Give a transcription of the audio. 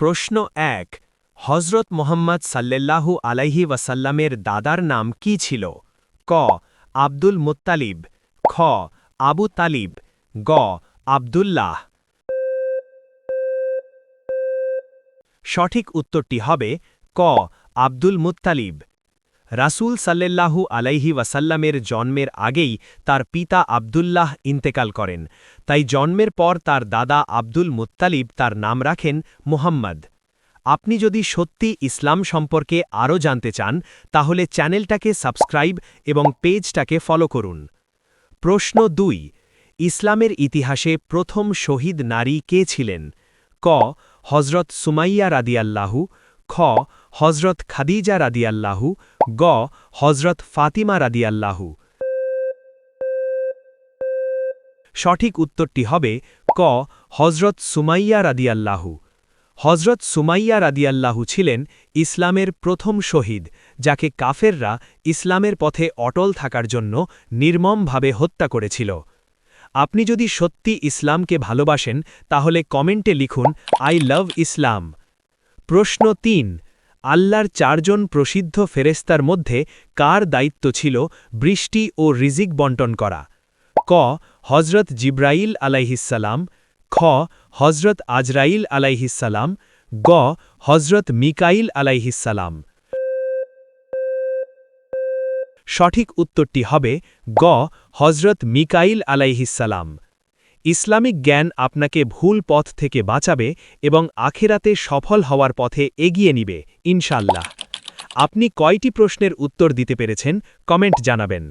প্রশ্ন ১ হজরত মোহাম্মদ সাল্লাল্লাহু আলাইহি ওয়াসাল্লামের দাদার নাম কি ছিল ক আব্দুল মুত্তালিব খ আবু তালিব গ আব্দুল্লাহ সঠিক উত্তরটি হবে ক আব্দুল মুত্তালিব রাসূল সাল্লাল্লাহু আলাইহি ওয়াসাল্লামের জন্মের আগেই তার পিতা আব্দুল্লাহ ইন্তেকাল করেন তাই জন্মের পর তার দাদা আব্দুল মুত্তালিব তার নাম রাখেন মুহাম্মদ আপনি যদি সত্যি ইসলাম সম্পর্কে আরও জানতে চান তাহলে চ্যানেলটাকে সাবস্ক্রাইব এবং পেজটাকে ফলো করুন প্রশ্ন ২ ইসলামের ইতিহাসে প্রথম শহীদ নারী কে ছিলেন ক হজরত সুমাইয়া রাদিয়াল্লাহু খ হজরত খাদিজা রাদিয়াল্লাহু গ হজরত ফাতিমা রাদিয়াল্লাহু সঠিক উত্তরটি হবে ক হজরত সুমাইয়া রাদিয়াল্লাহু হজরত সুমাইয়া রাদিয়াল্লাহু ছিলেন ইসলামের প্রথম শহীদ যাকে কাফেররা ইসলামের পথে অটল থাকার জন্য নির্মমভাবে হত্যা করেছিল আপনি যদি সত্যি ইসলামকে ভালোবাসেন তাহলে কমেন্টে লিখুন আই লাভ ইসলাম প্রশ্ন ৩ আল্লাহর চারজন প্রসিদ্ধ ফেরেশতার মধ্যে কার দায়িত্ব ছিল বৃষ্টি ও রিজিক বন্টন করা ক হজরত জিব্রাইল আলাইহিসসালাম খ হজরত আজরাইল আলাইহিসসালাম গ হজরত মিকাইল আলাইহিসসালাম সঠিক উত্তরটি হবে গ হজরত মিকাইল আলাইহিসসালাম ইসলামিক জ্ঞান আপনাকে ভুল পথ থেকে বাঁচাবে এবং আখিরাতে সফল হওয়ার পথে এগিয়ে নিবে ইনশাআল্লাহ আপনি কয়টি প্রশ্নের উত্তর দিতে পেরেছেন কমেন্ট জানাবেন